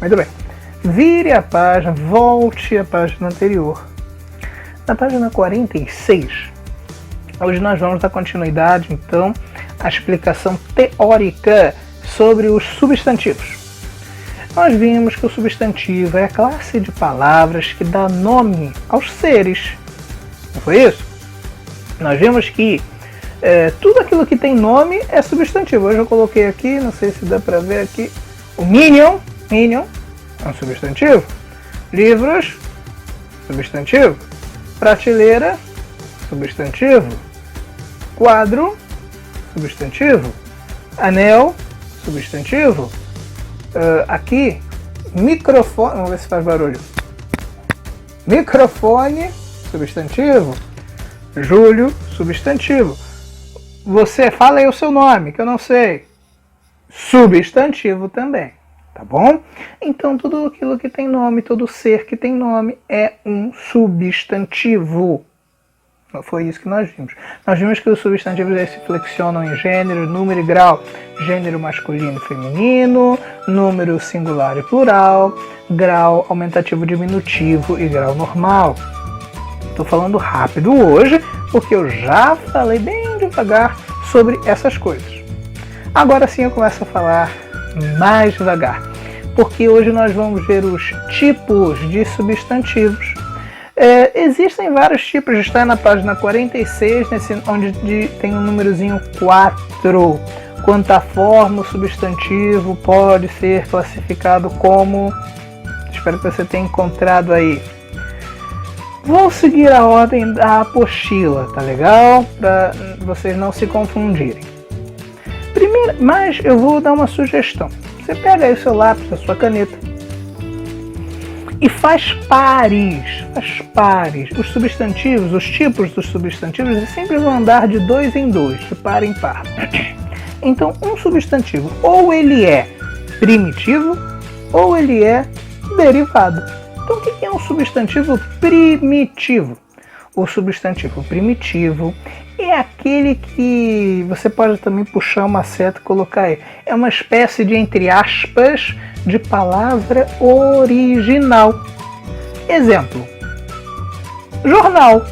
Muito bem. Vire a página, volte à página anterior. Na página 46, hoje nós vamos dar continuidade, então, à explicação teórica sobre os substantivos. Nós vimos que o substantivo é a classe de palavras que dá nome aos seres. Não foi isso? Nós vimos que tudo aquilo que tem nome é substantivo. Hoje eu coloquei aqui, não sei se dá para ver aqui, o Minion é um substantivo. Livros, substantivo. Prateleira, substantivo. Quadro, substantivo. Anel, substantivo. Aqui, microfone, vamos ver se faz barulho. Microfone, substantivo. Júlio, substantivo. Você fala aí o seu nome, que eu não sei. Substantivo também, tá bom? Então tudo aquilo que tem nome, todo ser que tem nome é um substantivo. Foi isso que nós vimos. Nós vimos que os substantivos se flexionam em gênero, número e grau. Gênero masculino e feminino, número singular e plural, grau aumentativo diminutivo e grau normal. Estou falando rápido hoje, porque eu já falei bem devagar sobre essas coisas. Agora sim eu começo a falar mais devagar, porque hoje nós vamos ver os tipos de substantivos. Existem vários tipos, está na página 46, onde tem o númerozinho 4. Quanta forma o substantivo pode ser classificado como... Espero que você tenha encontrado aí. Vou seguir a ordem da apostila, tá legal? Para vocês não se confundirem. Primeiro, mas eu vou dar uma sugestão. Você pega aí o seu lápis, a sua caneta e faz pares. Os substantivos, os tipos dos substantivos sempre vão andar de 2 em 2, de par em par. Então, um substantivo, ou ele é primitivo, ou ele é derivado. Então, o que é um substantivo primitivo? O substantivo primitivo é aquele que você pode também puxar uma seta e colocar aí. É uma espécie de, entre aspas, de palavra original. Exemplo: jornal.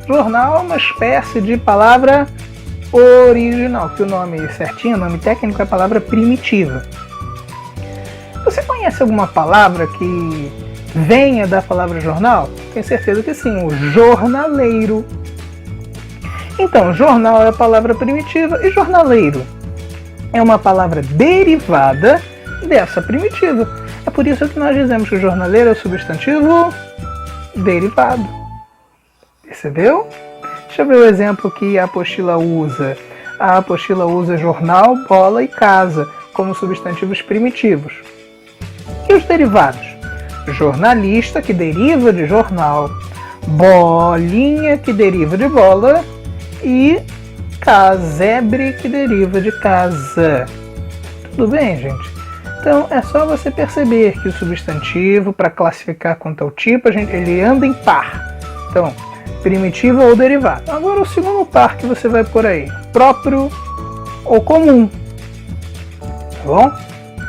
Jornal é uma espécie de palavra original, que o nome certinho, o nome técnico é a palavra primitiva. Você conhece alguma palavra que venha da palavra jornal? Tenho certeza que sim, o jornaleiro. Então, jornal é a palavra primitiva e jornaleiro é uma palavra derivada dessa primitiva. É por isso que nós dizemos que o jornaleiro é o substantivo derivado. Percebeu? Deixa eu ver o exemplo que a apostila usa. A apostila usa jornal, bola e casa como substantivos primitivos. E os derivados? Jornalista, que deriva de jornal, bolinha, que deriva de bola, e casebre, que deriva de casa. Tudo bem, gente? Então é só você perceber que o substantivo, para classificar quanto ao tipo, ele anda em par. Então, primitivo ou derivado. Agora o segundo par que você vai por aí, próprio ou comum. Tá bom?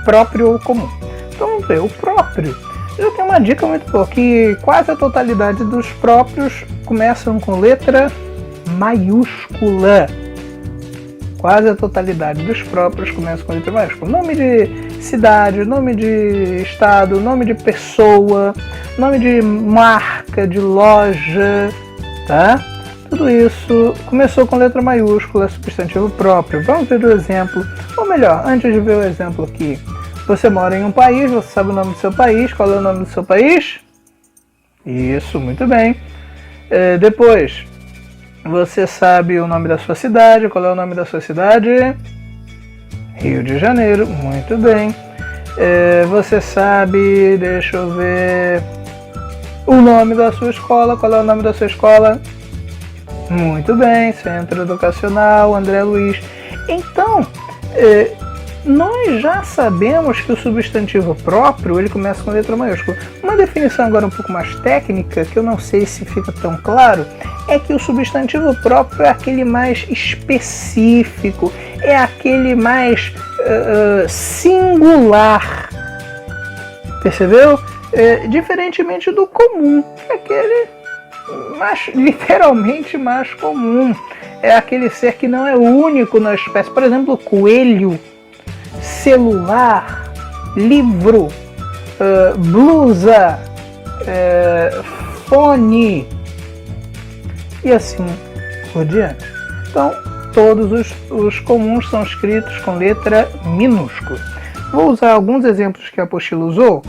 Próprio ou comum. Então vamos ver, o próprio. Eu tenho uma dica muito boa, que quase a totalidade dos próprios começam com letra maiúscula. Quase a totalidade dos próprios começam com letra maiúscula. Nome de cidade, nome de estado, nome de pessoa, nome de marca, de loja, tá? Tudo isso começou com letra maiúscula, substantivo próprio. Vamos ver o exemplo. Ou melhor, antes de ver o exemplo aqui, você mora em um país, você sabe o nome do seu país. Qual é o nome do seu país? Isso, muito bem. Depois, você sabe o nome da sua cidade. Qual é o nome da sua cidade? Rio de Janeiro, muito bem. Você sabe, deixa eu ver, o nome da sua escola. Qual é o nome da sua escola? Muito bem, Centro Educacional André Luiz. Então, nós já sabemos que o substantivo próprio, ele começa com letra maiúscula. Uma definição agora um pouco mais técnica, que eu não sei se fica tão claro, é que o substantivo próprio é aquele mais específico, é aquele mais singular. Percebeu? Diferentemente do comum, que é aquele literalmente mais comum. É aquele ser que não é único na espécie. Por exemplo, coelho, celular, livro, blusa, fone e assim por diante. Então, todos os comuns são escritos com letra minúscula. Vou usar alguns exemplos que a apostila usou.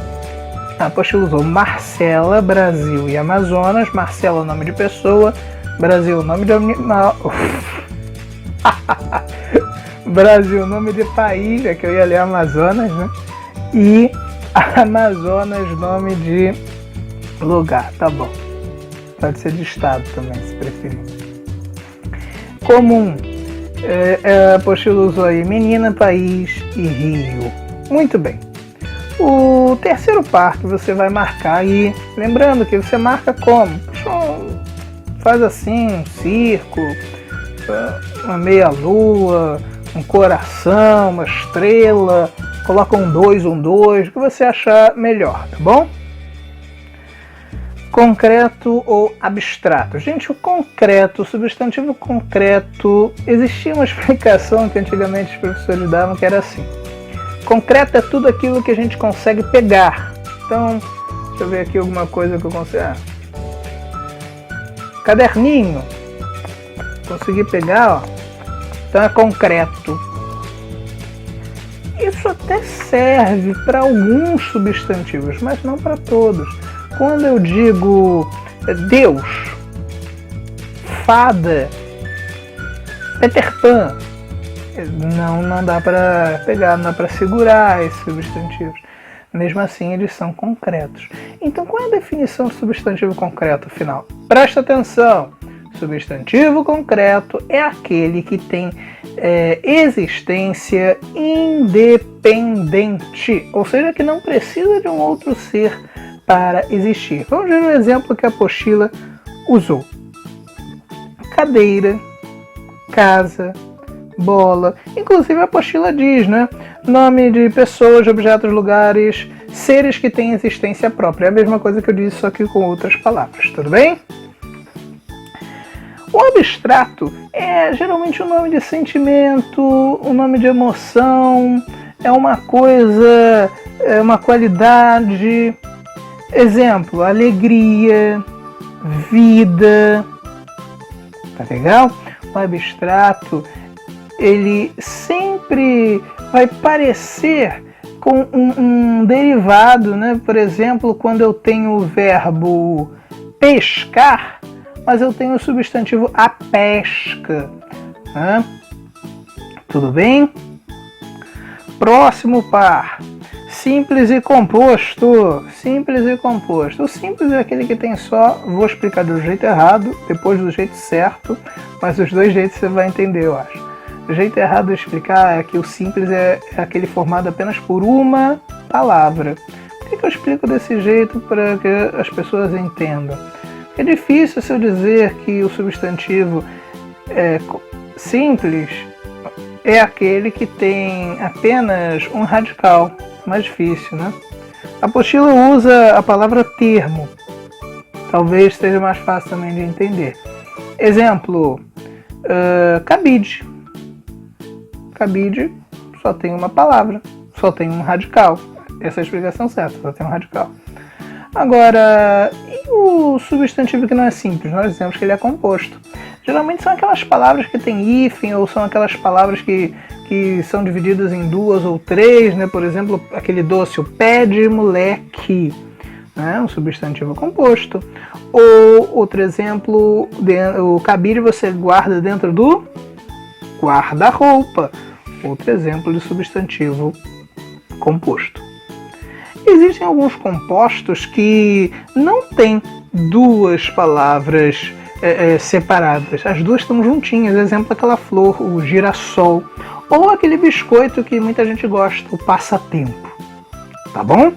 A apostila usou Marcela, Brasil e Amazonas. Marcela, nome de pessoa. Brasil, nome de animal. Brasil, nome de país, é que eu ia ler Amazonas, né? E Amazonas, nome de lugar, tá bom. Pode ser de estado também, se preferir. Comum, a apostila usou aí menina, país e rio. Muito bem. O terceiro par que você vai marcar aí, lembrando que você marca como? Faz assim, um círculo, uma meia-lua, um coração, uma estrela, coloca um 2, o que você achar melhor, tá bom? Concreto ou abstrato? Gente, o concreto, o substantivo concreto, existia uma explicação que antigamente os professores davam que era assim. Concreto é tudo aquilo que a gente consegue pegar. Então, deixa eu ver aqui alguma coisa que eu consigo. Caderninho. Consegui pegar, ó. Então é concreto. Isso até serve para alguns substantivos, mas não para todos. Quando eu digo Deus, fada, Peter Pan, não dá para pegar, não dá para segurar esses substantivos. Mesmo assim, eles são concretos. Então, qual é a definição de substantivo concreto final? Presta atenção! Substantivo concreto é aquele que tem existência independente, ou seja, que não precisa de um outro ser para existir. Vamos ver um exemplo que a apostila usou. Cadeira, casa, bola. Inclusive a apostila diz, né? Nome de pessoas, objetos, lugares, seres que têm existência própria. É a mesma coisa que eu disse, só que com outras palavras. Tudo bem? O abstrato é geralmente um nome de sentimento, um nome de emoção, é uma coisa, é uma qualidade. Exemplo, alegria, vida. Tá legal? O abstrato, ele sempre vai parecer com um derivado, né? Por exemplo, quando eu tenho o verbo pescar, mas eu tenho o substantivo a pesca. Né? Tudo bem? Próximo par. Simples e composto. Simples e composto. O simples é aquele que tem só, vou explicar do jeito errado, depois do jeito certo, mas os dois jeitos você vai entender, eu acho. O jeito errado de explicar é que o simples é aquele formado apenas por uma palavra. Por que eu explico desse jeito para que as pessoas entendam? É difícil se eu dizer que o substantivo simples é aquele que tem apenas um radical. Mais difícil, né? A apostila usa a palavra termo. Talvez seja mais fácil também de entender. Exemplo, cabide. Cabide só tem uma palavra, só tem um radical. Essa é a explicação certa, só tem um radical. Agora, e o substantivo que não é simples? Nós dizemos que ele é composto. Geralmente são aquelas palavras que têm hífen, ou são aquelas palavras que são divididas em duas ou três, né? Por exemplo, aquele doce, o pé de moleque, né? Um substantivo composto. Ou outro exemplo, o cabide você guarda dentro do guarda-roupa. Outro exemplo de substantivo composto. Existem alguns compostos que não têm duas palavras separadas. As duas estão juntinhas. Exemplo, aquela flor, o girassol. Ou aquele biscoito que muita gente gosta, o passatempo. Tá bom?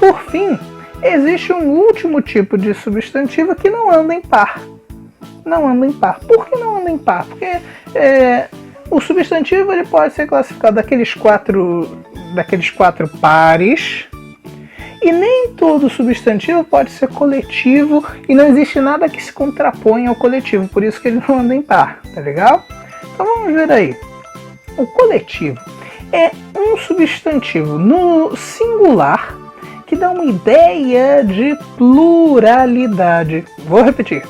Por fim, existe um último tipo de substantivo que não anda em par. Não anda em par. Por que não anda em par? Porque o substantivo ele pode ser classificado daqueles 4 daqueles 4 pares. E nem todo substantivo pode ser coletivo e não existe nada que se contraponha ao coletivo, por isso que ele não anda em par, tá legal? Então vamos ver aí. O coletivo é um substantivo no singular que dá uma ideia de pluralidade. Vou repetir.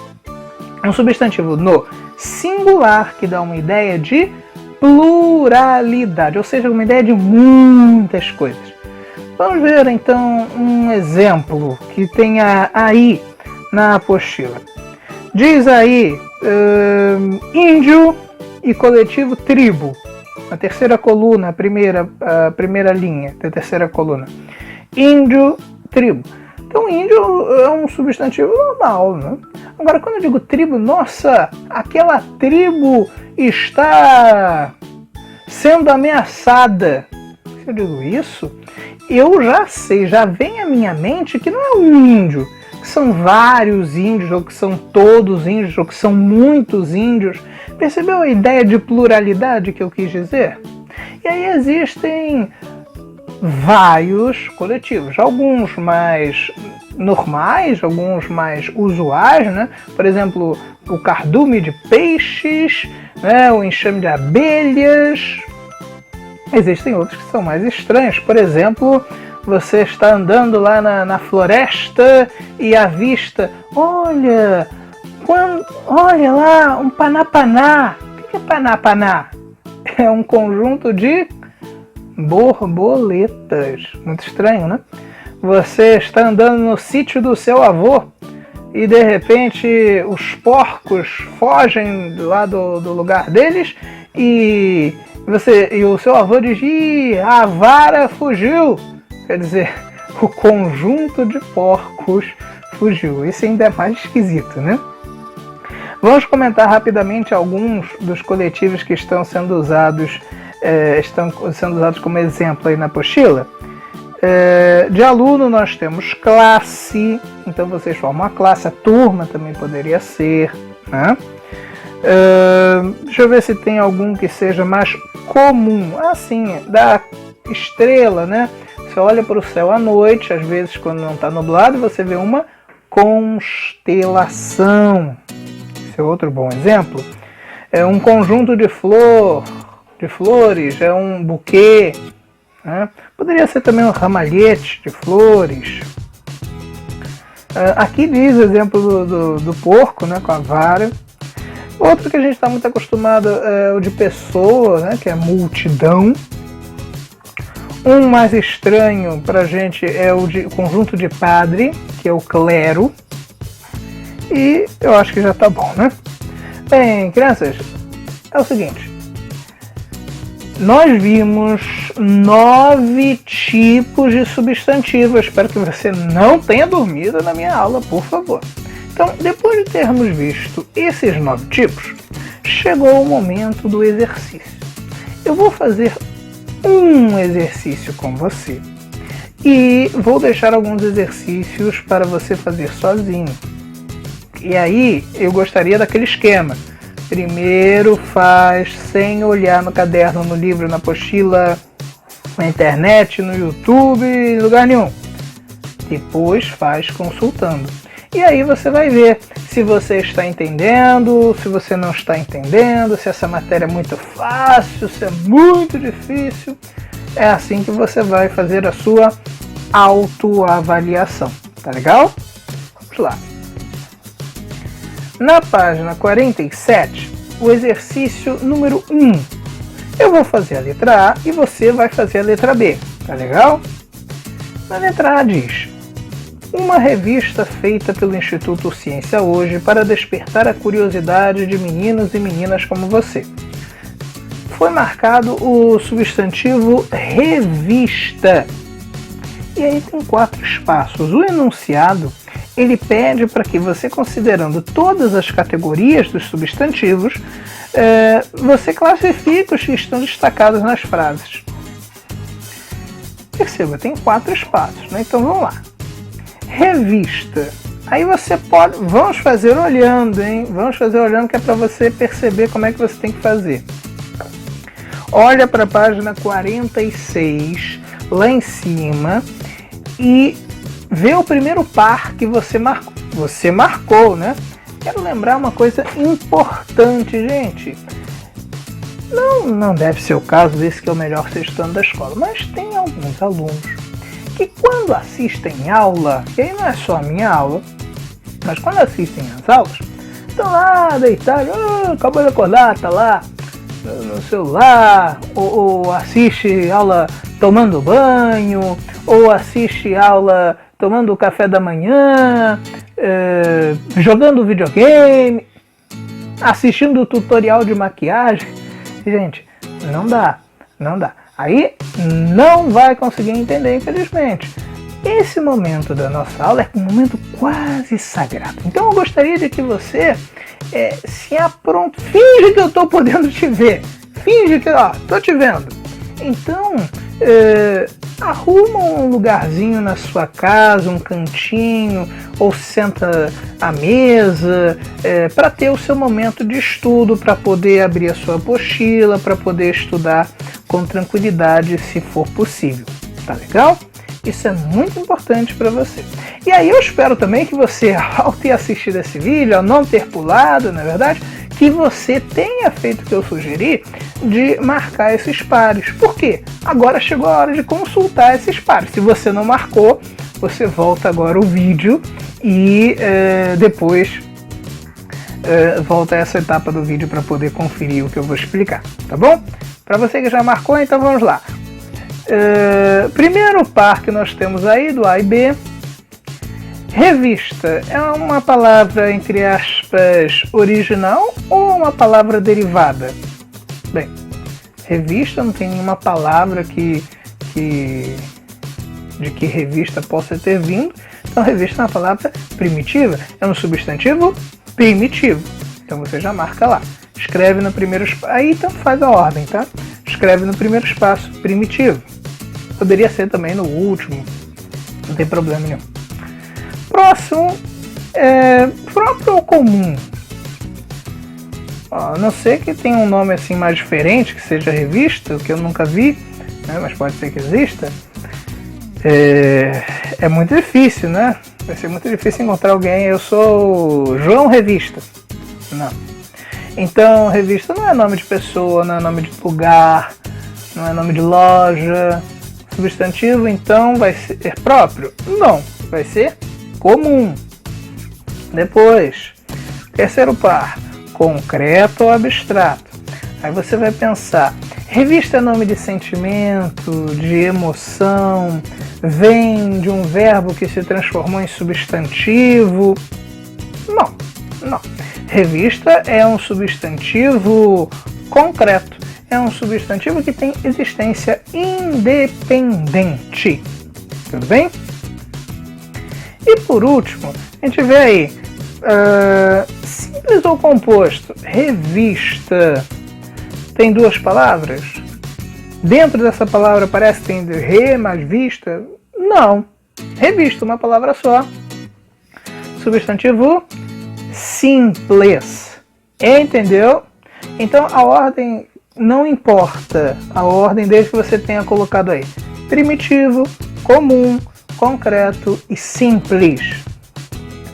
Um substantivo no singular que dá uma ideia de pluralidade, ou seja, uma ideia de muitas coisas. Vamos ver então um exemplo que tem aí na apostila. Diz aí índio e coletivo tribo. Na terceira coluna, a primeira linha da terceira coluna. Índio, tribo. Então índio é um substantivo normal, né? Agora quando eu digo tribo, nossa, aquela tribo está sendo ameaçada. Se eu digo isso, eu já sei, já vem à minha mente que não é um índio, que são vários índios, ou que são todos índios, ou que são muitos índios. Percebeu a ideia de pluralidade que eu quis dizer? E aí existem vários coletivos, alguns mais normais, alguns mais usuais, né? Por exemplo, o cardume de peixes, né? O enxame de abelhas. Existem outros que são mais estranhos. Por exemplo, você está andando lá na floresta e avista, olha lá, um panapaná. O que é panapaná? É um conjunto de borboletas. Muito estranho, né? Você está andando no sítio do seu avô e de repente os porcos fogem lá do lugar deles e o seu avô diz: "Ih, a vara fugiu". Quer dizer, o conjunto de porcos fugiu. Isso ainda é mais esquisito, né? Vamos comentar rapidamente alguns dos coletivos que estão sendo usados como exemplo aí na apostila. De aluno nós temos classe, então vocês formam a classe, a turma também poderia ser, né? Deixa eu ver se tem algum que seja mais comum. Assim, da estrela, né? Você olha para o céu à noite, às vezes quando não está nublado, você vê uma constelação. Esse é outro bom exemplo. É um conjunto de flores, é um buquê, né? Poderia ser também um ramalhete de flores. Aqui diz o exemplo do porco, né, com a vara. Outro que a gente está muito acostumado é o de pessoa, né, que é multidão. Um mais estranho para a gente é o de conjunto de padre, que é o clero. E eu acho que já está bom, né? Bem, crianças, é o seguinte. Nós vimos 9 tipos de substantivo. Eu espero que você não tenha dormido na minha aula, por favor. Então, depois de termos visto esses 9 tipos, chegou o momento do exercício. Eu vou fazer um exercício com você e vou deixar alguns exercícios para você fazer sozinho. E aí, eu gostaria daquele esquema. Primeiro faz sem olhar no caderno, no livro, na apostila, na internet, no YouTube, em lugar nenhum. Depois faz consultando. E aí você vai ver se você está entendendo, se você não está entendendo, se essa matéria é muito fácil, se é muito difícil. É assim que você vai fazer a sua autoavaliação. Tá legal? Vamos lá. Na página 47, o exercício número 1. Eu vou fazer a letra A e você vai fazer a letra B. Tá legal? Na letra A diz: uma revista feita pelo Instituto Ciência Hoje para despertar a curiosidade de meninos e meninas como você. Foi marcado o substantivo revista. E aí tem 4 espaços. O enunciado, ele pede para que você, considerando todas as categorias dos substantivos, você classifique os que estão destacados nas frases. Perceba, tem 4 espaços, né? Então vamos lá. Revista. Aí você pode... Vamos fazer olhando, hein? Vamos fazer olhando, que é para você perceber como é que você tem que fazer. Olha para a página 46. lá em cima e vê o primeiro par que você marcou. Você marcou, né? Quero lembrar uma coisa importante, gente. Não deve ser o caso desse que é o melhor sextano da escola, mas tem alguns alunos que quando assistem aula, e aí não é só a minha aula, mas quando assistem as aulas, estão lá deitados, acabou de acordar, tá lá no celular, ou assiste aula tomando banho, ou assiste aula tomando café da manhã, jogando videogame, assistindo tutorial de maquiagem. Gente, não dá. Aí não vai conseguir entender, infelizmente. Esse momento da nossa aula é um momento quase sagrado. Então eu gostaria de que você se apronte. Finge que eu estou podendo te ver. Finge que, estou te vendo. Então, arruma um lugarzinho na sua casa, um cantinho, ou senta à mesa, para ter o seu momento de estudo, para poder abrir a sua apostila, para poder estudar com tranquilidade, se for possível. Tá legal? Isso é muito importante para você. E aí eu espero também que você, ao ter assistido esse vídeo, ao não ter pulado, na verdade, que você tenha feito o que eu sugeri de marcar esses pares. Por quê? Agora chegou a hora de consultar esses pares. Se você não marcou, você volta agora o vídeo e depois volta a essa etapa do vídeo para poder conferir o que eu vou explicar, tá bom? Para você que já marcou, então vamos lá. Primeiro par que nós temos aí, do A e B. Revista é uma palavra, entre aspas, original ou uma palavra derivada? Bem, revista não tem nenhuma palavra de que revista possa ter vindo. Então revista é uma palavra primitiva, é um substantivo primitivo. Então você já marca lá. Escreve no primeiro espaço, aí então faz a ordem, tá? Escreve no primeiro espaço, primitivo. Poderia ser também no último, não tem problema nenhum. Próximo, próprio ou comum. A não ser que tenha um nome assim mais diferente, que seja revista, que eu nunca vi, né, mas pode ser que exista. É muito difícil, né? Vai ser muito difícil encontrar alguém, eu sou João Revista. Não. Então, revista não é nome de pessoa, não é nome de lugar, não é nome de loja. Substantivo, então, vai ser próprio? Não, vai ser comum. Depois, terceiro par, concreto ou abstrato. Aí você vai pensar, revista é nome de sentimento, de emoção, vem de um verbo que se transformou em substantivo? Não. Revista é um substantivo concreto. É um substantivo que tem existência independente. Tudo bem? E por último, a gente vê aí, simples ou composto. Revista tem duas palavras? Dentro dessa palavra parece que tem re mais vista? Não. Revista, uma palavra só. Substantivo simples. Entendeu? Então a ordem não importa, a ordem desde que você tenha colocado aí primitivo, comum, concreto e simples.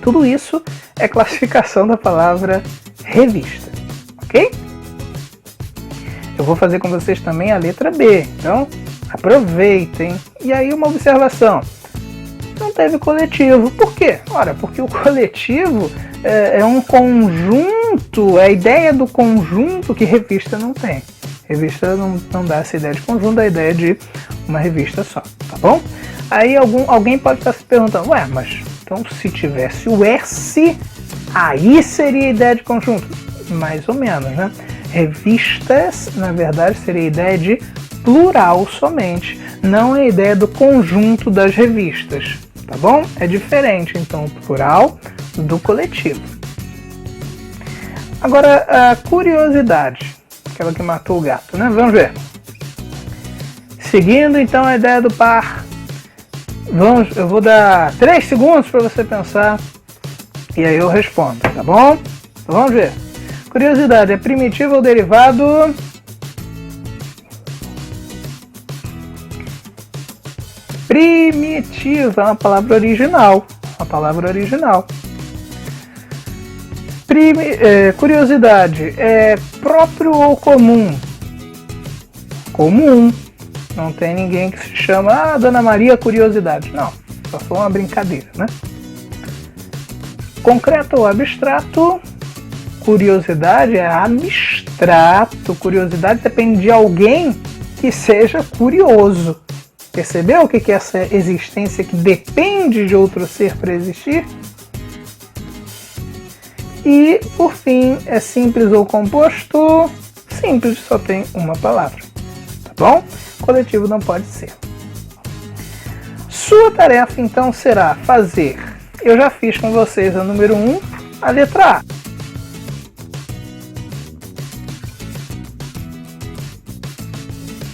Tudo isso é classificação da palavra revista, ok? Eu vou fazer com vocês também a letra B, então aproveitem. E aí uma observação, não teve coletivo. Por quê? Ora, porque o coletivo é um conjunto, é a ideia do conjunto que revista não tem. Revista não dá essa ideia de conjunto, dá a ideia de uma revista só, tá bom? Aí alguém pode estar se perguntando, ué, mas então se tivesse o S, aí seria a ideia de conjunto? Mais ou menos, né? Revistas, na verdade, seria a ideia de plural somente, não a ideia do conjunto das revistas, tá bom? É diferente, então, o plural do coletivo. Agora, a curiosidade, aquela que matou o gato, né? Vamos ver. Seguindo, então, a ideia do par, eu vou dar 3 segundos para você pensar e aí eu respondo, tá bom? Então, vamos ver. Curiosidade, é primitivo ou derivado? Primitivo é uma palavra original. Uma palavra original. Curiosidade é próprio ou comum? Comum. Não tem ninguém que se chama Dona Maria Curiosidade. Não, só foi uma brincadeira, né? Concreto ou abstrato? Curiosidade é abstrato. Curiosidade depende de alguém que seja curioso. Percebeu o que é essa existência que depende de outro ser para existir? E, por fim, é simples ou composto? Simples, só tem uma palavra. Tá bom? Coletivo não pode ser. Sua tarefa, então, será fazer... Eu já fiz com vocês a número 1, a letra A.